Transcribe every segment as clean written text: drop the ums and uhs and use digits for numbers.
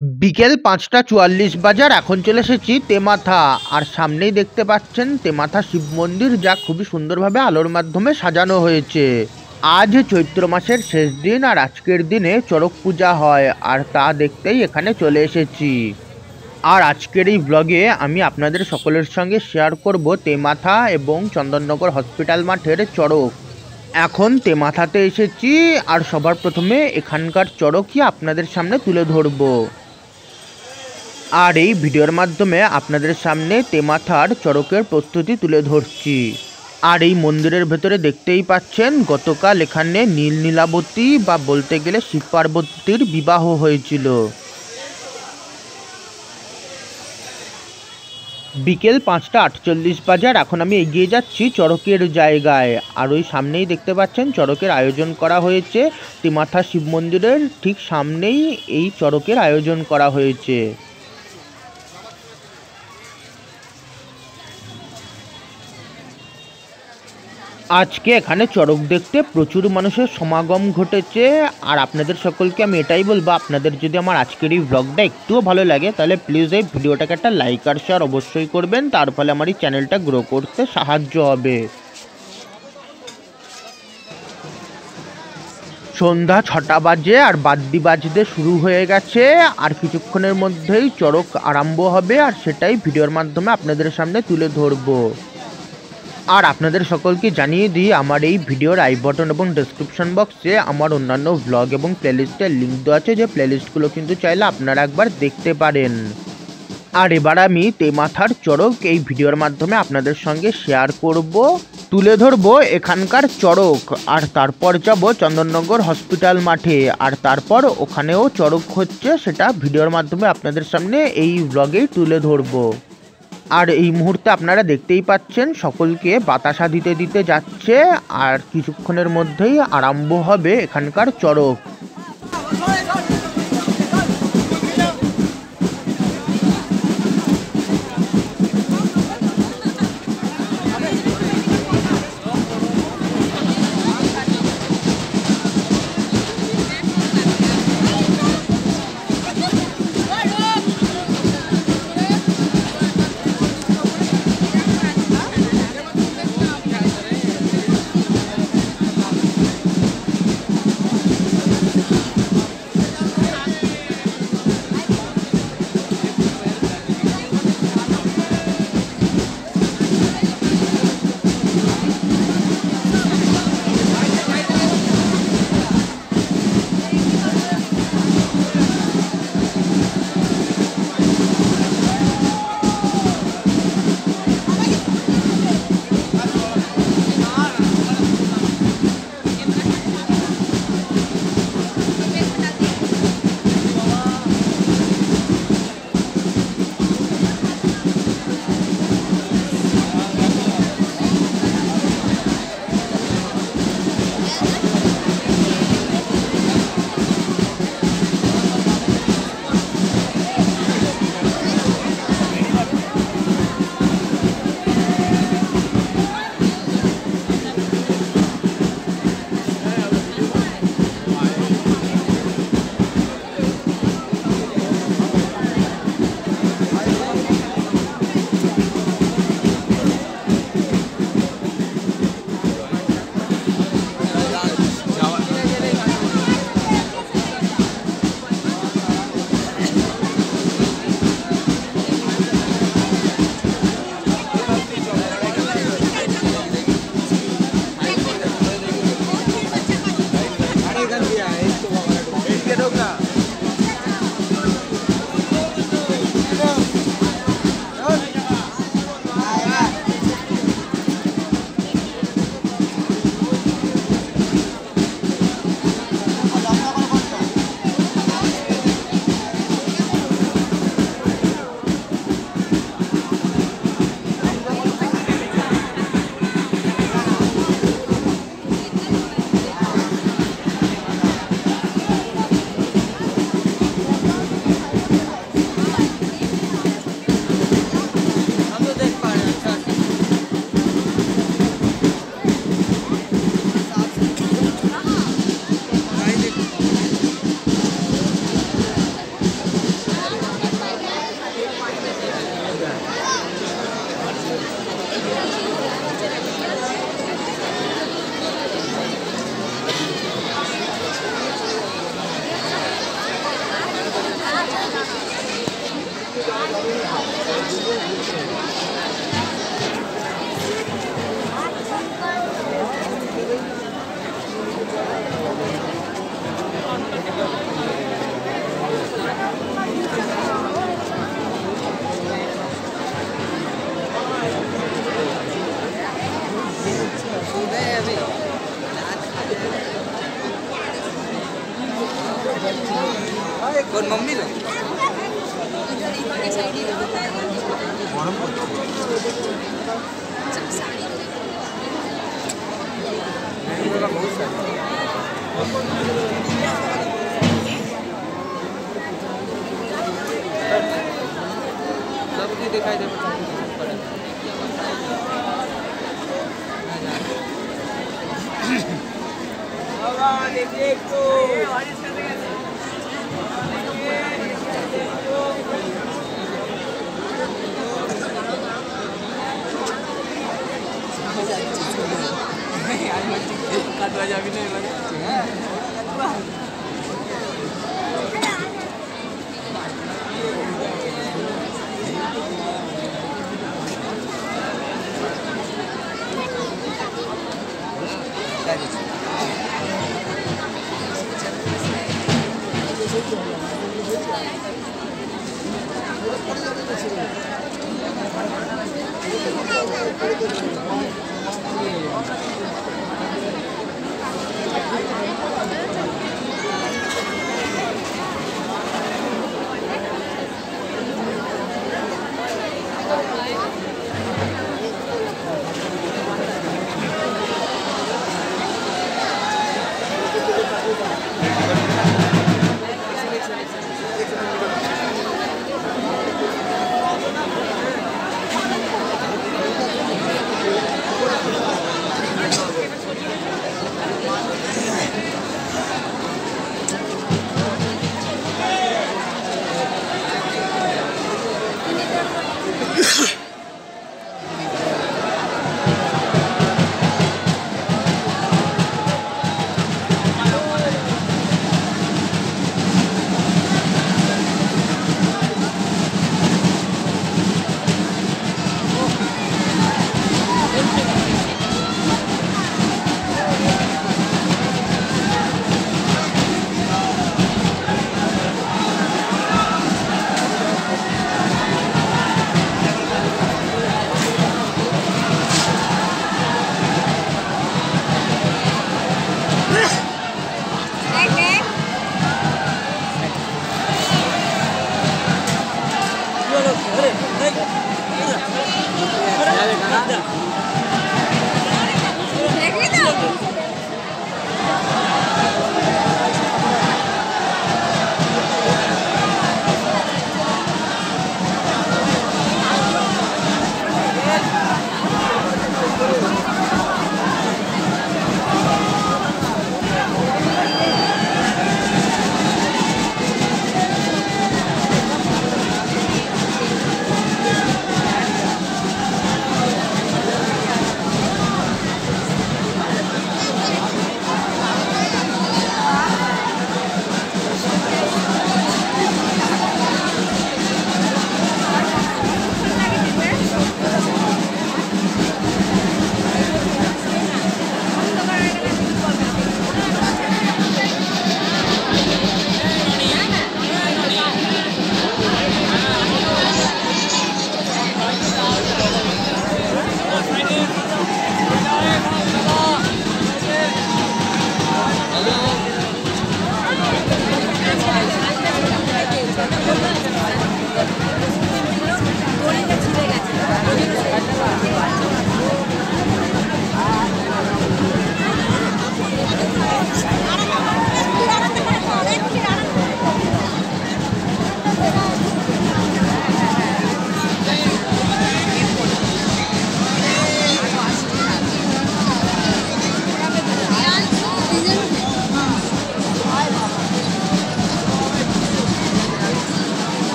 বিকেল ৫টা ৪৪ বাজার এখন চলে এসেছি তেমাথা। আর সামনেই দেখতে পাচ্ছেন তেমাথা শিব মন্দির, যা খুবই সুন্দরভাবে আলোর মাধ্যমে সাজানো হয়েছে। আজ চৈত্র মাসের শেষ দিন আর আজকের দিনে চড়ক পূজা হয়, আর তা দেখতেই এখানে চলে এসেছি। আর আজকের এই ব্লগে আমি আপনাদের সকলের সঙ্গে শেয়ার করব তেমাথা এবং চন্দননগর হসপিটাল মাঠের চড়ক। এখন তেমাথাতে এসেছি আর সবার প্রথমে এখানকার চড়কই আপনাদের সামনে তুলে ধরবো। আর এই ভিডিওর মাধ্যমে আপনাদের সামনে তেমাথার চড়কের প্রস্তুতি তুলে ধরছি। আর এই মন্দিরের ভেতরে দেখতেই পাচ্ছেন গতকাল এখানে নীল নীলাবতী বা বলতে গেলে শিব পার্বতীর বিবাহ হয়েছিল। বিকেল ৫টা ৪৮ বাজার এখন আমি এগিয়ে যাচ্ছি চড়কের জায়গায়। আর ওই সামনেই দেখতে পাচ্ছেন চড়কের আয়োজন করা হয়েছে। তেমাথা শিব মন্দিরের ঠিক সামনেই এই চড়কের আয়োজন করা হয়েছে। আজকে এখানে চড়ক দেখতে প্রচুর মানুষের সমাগম ঘটেছে। আর আপনাদের সকলকে আমি এটাই বলবো, আপনাদের যদি আমার আজকের এই ব্লগটা একটুও ভালো লাগে তাহলে প্লিজ এই ভিডিওটাকে একটা লাইক আর শেয়ার অবশ্যই করবেন, তার ফলে আমার এই চ্যানেলটা গ্রো করতে সাহায্য হবে। সন্ধ্যা ৬টা বাজে আর বাদ্যি বাজতে শুরু হয়ে গেছে। আর কিছুক্ষণের মধ্যেই চড়ক আরম্ভ হবে, আর সেটাই ভিডিওর মাধ্যমে আপনাদের সামনে তুলে ধরবো। আর আপনাদের সকলকে জানিয়ে দিই, আমার এই ভিডিওর আই বাটন এবং ডেসক্রিপশন বক্সে আমার অন্যান্য ভ্লগ এবং প্লেলিস্টের লিঙ্ক দেওয়া আছে, যে প্লেলিস্টগুলো কিন্তু চাইলে আপনারা একবার দেখতে পারেন। আর এবার আমি তেমাথার চড়ক এই ভিডিওর মাধ্যমে আপনাদের সঙ্গে শেয়ার করব, তুলে ধরবো এখানকার চড়ক। আর তারপর যাব চন্দননগর হসপিটাল মাঠে, আর তারপর ওখানেও চড়ক হচ্ছে, সেটা ভিডিওর মাধ্যমে আপনাদের সামনে এই ব্লগেই তুলে ধরবো। আর এই মুহূর্তে আপনারা দেখতেই পাচ্ছেন সকলকে বাতাসা দিতে দিতে যাচ্ছে, আর কিছুক্ষণের মধ্যেই আরম্ভ হবে এখানকার চড়ক। कौन मम्मी ना बहुत सब कुछ दिखाई दे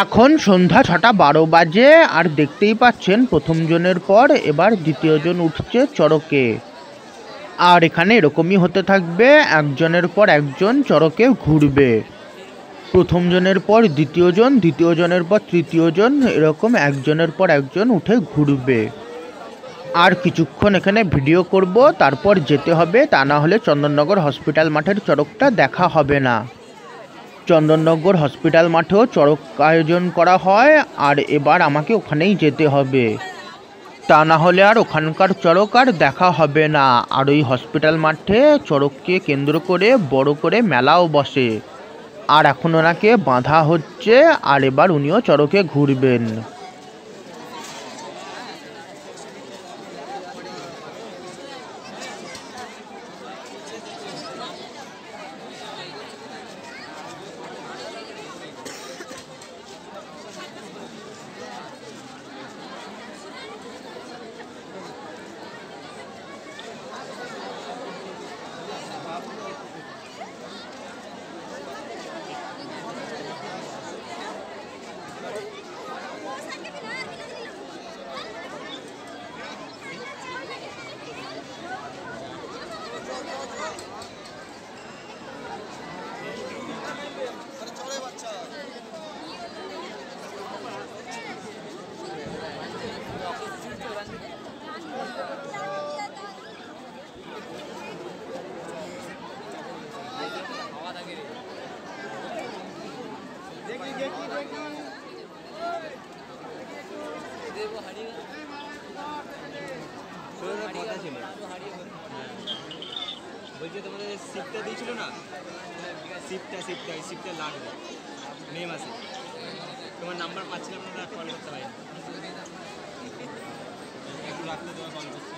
এখন সন্ধ্যা 6:12 বাজে আর দেখতেই পাচ্ছেন প্রথম জনের পর এবার দ্বিতীয় জন উঠছে চড়কে। আর এখানে এরকমই হতে থাকবে, একজনের পর একজন চড়কে ঘুরবে। প্রথম জনের পর দ্বিতীয় জন, দ্বিতীয় জনের পর তৃতীয় জন, এরকম একজনের পর একজন উঠে ঘুরবে। আর কিছুক্ষণ এখানে ভিডিও করব, তারপর যেতে হবে, তা না হলে চন্দননগর হসপিটাল মাঠের চড়কটা দেখা হবে না। চন্দননগর হসপিটাল মাঠেও চড়ক আয়োজন করা হয়, আর এবার আমাকে ওখানেই যেতে হবে, তা না হলে আর ওখানকার চড়ক আর দেখা হবে না। আর ওই হসপিটাল মাঠে চড়ককে কেন্দ্র করে বড় করে মেলাও বসে। আর এখন ওনাকে বাঁধা হচ্ছে, আর এবার উনিও চড়কে ঘুরবেন। বলছি তোমাদের সিটটা দিয়েছিল না, সিটটা লাগবে মে মাসে। তোমার নাম্বার পাচ্ছিলাম না, কল করতে পারি একটু রাখতে, তোমার কল করছি।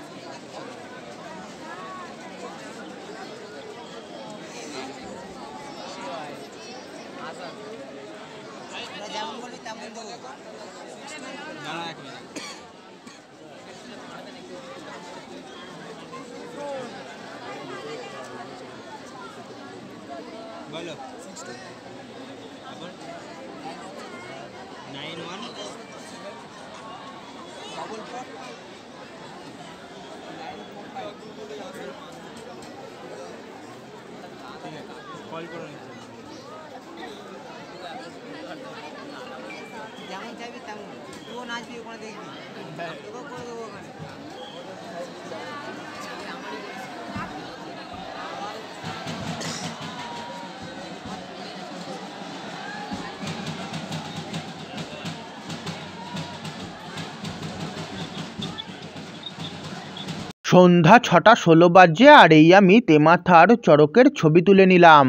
যেমন বলি তেমন বলো না, এক মিনিট বলো। 91 কল করো, যেমন চাইবি তেমন। তুইও নাচবি ওখানে, দেখবি তোকেও করে দেবো ওখানে। সন্ধ্যা 6:16 বাজে আর এই আমি তেমাথার চড়কের ছবি তুলে নিলাম।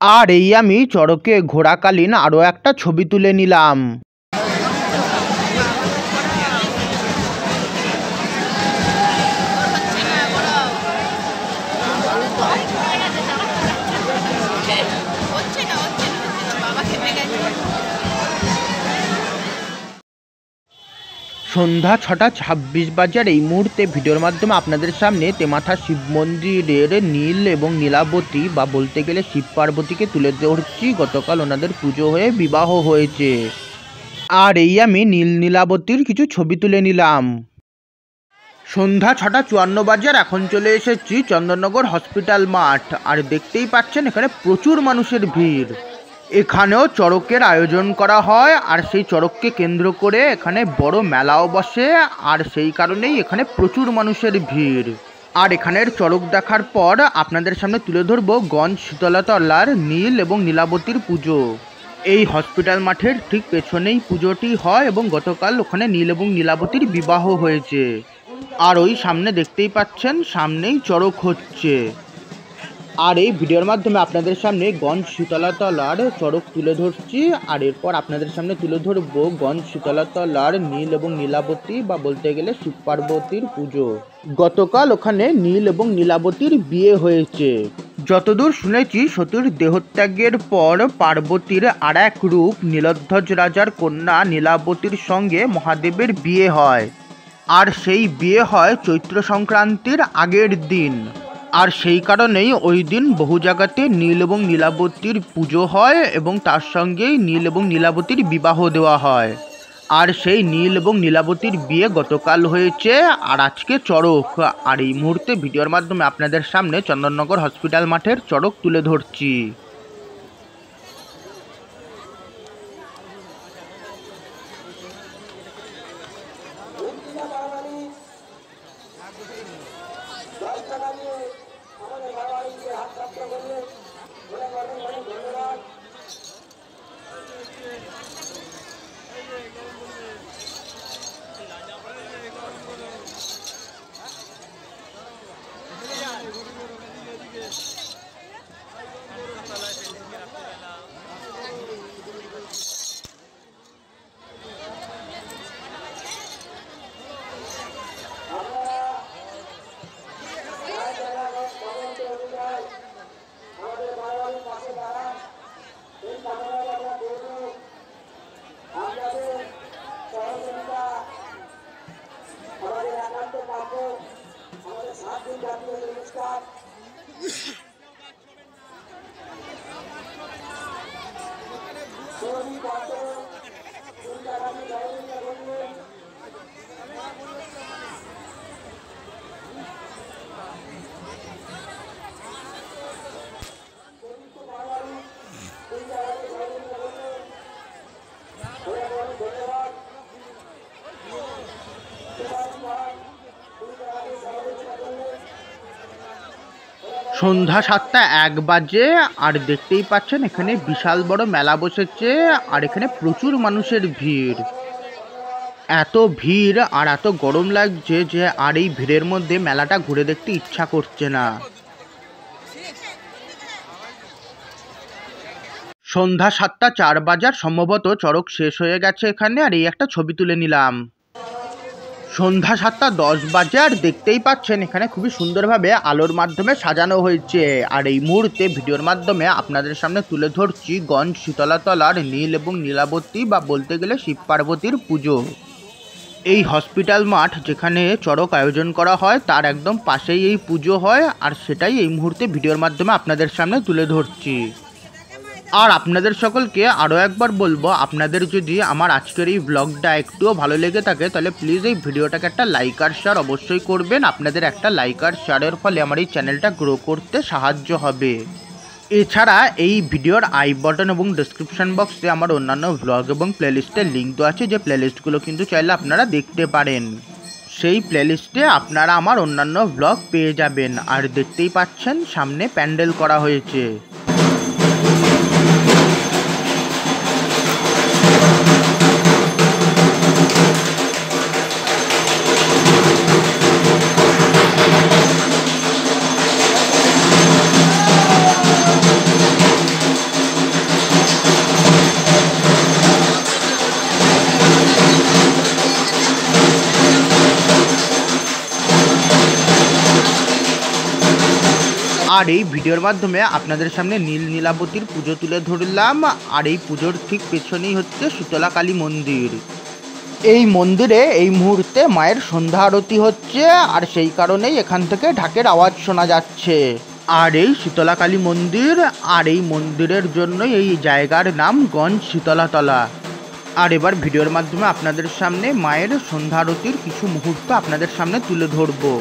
আর এই আমি চড়কে ঘোরাকালীন আরও একটা ছবি তুলে নিলাম। সন্ধ্যা 6:26 বাজে আর এই মুহূর্তে ভিডিওর মাধ্যমে আপনাদের সামনে তেমাথা শিব মন্দিরের নীল এবং নীলাবতী বা বলতে গেলে শিব পার্বতীকে তুলে ধরছি। গতকাল ওনাদের পুজো হয়ে বিবাহ হয়েছে। আর এই আমি নীল নীলাবতীর কিছু ছবি তুলে নিলাম। সন্ধ্যা 6:54 বাজে আর এখন চলে এসেছি চন্দননগর হসপিটাল মাঠ। আর দেখতেই পাচ্ছেন এখানে প্রচুর মানুষের ভিড়। এখানেও চড়কের আয়োজন করা হয় আর সেই চড়ককে কেন্দ্র করে এখানে বড় মেলাও বসে আর সেই কারণেই এখানে প্রচুর মানুষের ভিড়। আর এখানের চড়ক দেখার পর আপনাদের সামনে তুলে ধরবো গঞ্জ শীতলাতলার নীল এবং নীলাবতীর পুজো। এই হসপিটাল মাঠের ঠিক পেছনেই পুজোটি হয় এবং গতকাল ওখানে নীল এবং নীলাবতীর বিবাহ হয়েছে। আর ওই সামনে দেখতেই পাচ্ছেন সামনেই চড়ক হচ্ছে। আর এই ভিডিওর মাধ্যমে আপনাদের সামনে গঞ্জ শীতলাতলার চড়ক তুলে ধরছি। আর এরপর আপনাদের সামনে তুলে ধরবো গঞ্জ শীতলাতলার নীল এবং নীলাবতী বা বলতে গেলে শিব পার্বতীর পুজো। গতকাল ওখানে নীল এবং নীলাবতীর বিয়ে হয়েছে। যতদূর শুনেছি সতীর দেহত্যাগের পর পার্বতীর আর এক রূপ নীলধ্বজ রাজার কন্যা নীলাবতীর সঙ্গে মহাদেবের বিয়ে হয়। আর সেই বিয়ে হয় চৈত্র সংক্রান্তির আগের দিন। আর সেই কারণেই ওই দিন বহু জায়গাতে নীল এবং নীলাবতীর পুজো হয় এবং তার সঙ্গেই নীল এবং নীলাবতীর বিবাহ দেওয়া হয়। আর সেই নীল এবং নীলাবতীর বিয়ে গতকাল হয়েছে আর আজকে চড়ক। আর এই মুহূর্তে ভিডিওর মাধ্যমে আপনাদের সামনে চন্দননগর হসপিটাল মাঠের চড়ক তুলে ধরছি। সন্ধ্যা 7:01 বাজে আর দেখতেই পাচ্ছেন এখানে বিশাল বড় মেলা বসেছে আর এখানে প্রচুর মানুষের ভিড়। এত ভিড় আর এত গরম লাগছে যে আর এই ভিড়ের মধ্যে মেলাটা ঘুরে দেখতে ইচ্ছা করছে না। সন্ধ্যা 7:04 বাজার সম্ভবত চড়ক শেষ হয়ে গেছে এখানে। আর এই একটা ছবি তুলে নিলাম। সন্ধ্যা 7:10 বাজে আর দেখতেই পাচ্ছেন এখানে খুবই সুন্দরভাবে আলোর মাধ্যমে সাজানো হয়েছে। আর এই মুহূর্তে ভিডিওর মাধ্যমে আপনাদের সামনে তুলে ধরছি গঞ্জ শীতলাতলার নীল এবং নীলাবতী বা বলতে গেলে শিব পার্বতীর পুজো। এই হসপিটাল মাঠ যেখানে চড়ক আয়োজন করা হয় তার একদম পাশেই এই পুজো হয় আর সেটাই এই মুহূর্তে ভিডিওর মাধ্যমে আপনাদের সামনে তুলে ধরছি। আর আপনাদের সকলকে আরও একবার বলবো, আপনাদের যদি আমার আজকের এই ব্লগটা একটুও ভালো লেগে থাকে তাহলে প্লিজ এই ভিডিওটাকে একটা লাইক আর শেয়ার অবশ্যই করবেন। আপনাদের একটা লাইক আর শেয়ারের ফলে আমার এই চ্যানেলটা গ্রো করতে সাহায্য হবে। এছাড়া এই ভিডিওর আই বাটন এবং ডেসক্রিপশন বক্সে আমার অন্যান্য ব্লগ এবং প্লেলিস্টের লিঙ্ক দেওয়া আছে, যে প্লেলিস্টগুলো কিন্তু চাইলে আপনারা দেখতে পারেন। সেই প্লেলিস্টে আপনারা আমার অন্যান্য ব্লগ পেয়ে যাবেন। আর দেখতেই পাচ্ছেন সামনে প্যান্ডেল করা হয়েছে। আর এই ভিডিওর মাধ্যমে আপনাদের সামনে নীলাবতীর পুজো তুলে ধরলাম। আর এই পুজোর ঠিক পেছনেই হচ্ছে শীতলা কালী মন্দির। এই মন্দিরে এই মুহূর্তে মায়ের সন্ধ্যা আরতি হচ্ছে, আর সেই কারণেই এখান থেকে ঢাকের আওয়াজ শোনা যাচ্ছে। আর এই শীতলা কালী মন্দির, আর এই মন্দিরের জন্যই এই জায়গার নাম গঞ্জ শীতলাতলা। আর এবার ভিডিওর মাধ্যমে আপনাদের সামনে মায়ের সন্ধ্যা আরতির কিছু মুহূর্ত আপনাদের সামনে তুলে ধরবো।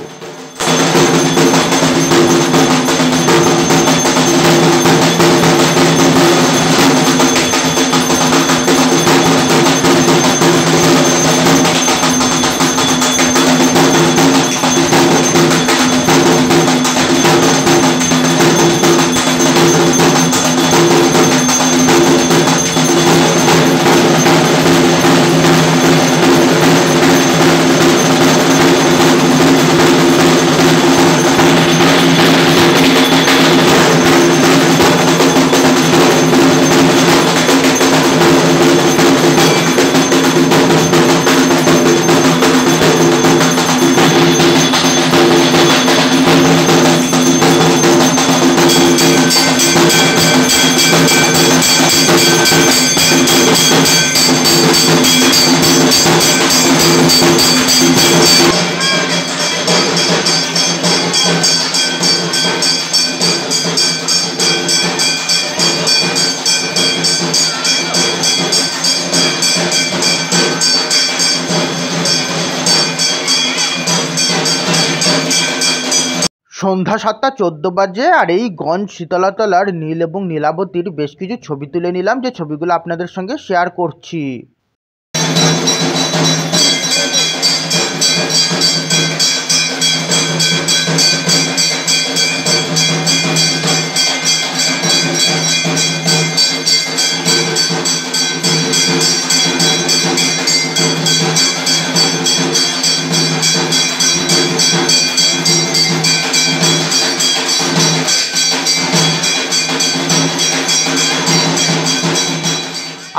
সন্ধ্যা 7:14 বাজে, আর এই গঞ্জ শীতলাতলার নীল এবং নীলাবতীর বেশ কিছু ছবি তুলে নিলাম, যে ছবিগুলো আপনাদের সঙ্গে শেয়ার করছি।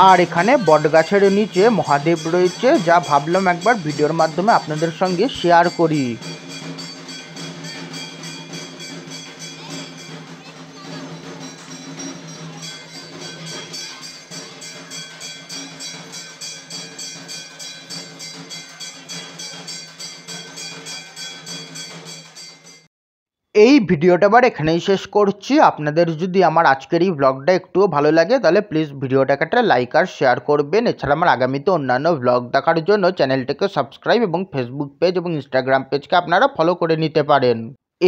আর এখানে বটগাছের নিচে মহাদেব রয়েছে, যা ভাবলাম একবার ভিডিওর মাধ্যমে আপনাদের সঙ্গে শেয়ার করি। এই ভিডিওটা আবার এখানেই শেষ করছি। আপনাদের যদি আমার আজকের এই ব্লগটা একটুও ভালো লাগে তাহলে প্লিজ ভিডিওটাকে একটা লাইক আর শেয়ার করবেন। এছাড়া আমার আগামীতে অন্যান্য ব্লগ দেখার জন্য চ্যানেলটাকে সাবস্ক্রাইব এবং ফেসবুক পেজ এবং ইনস্টাগ্রাম পেজকে আপনারা ফলো করে নিতে পারেন।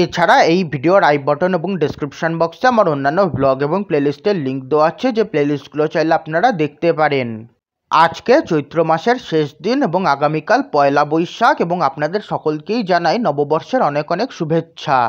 এছাড়া এই ভিডিওর আই বাটন এবং ডেসক্রিপশন বক্সে আমার অন্যান্য ব্লগ এবং প্লেলিস্টের লিঙ্ক দেওয়া আছে, যে প্লেলিস্টগুলো চাইলে আপনারা দেখতে পারেন। আজকে চৈত্র মাসের শেষ দিন এবং আগামীকাল পয়লা বৈশাখ, এবং আপনাদের সকলকেই জানাই নববর্ষের অনেক অনেক শুভেচ্ছা।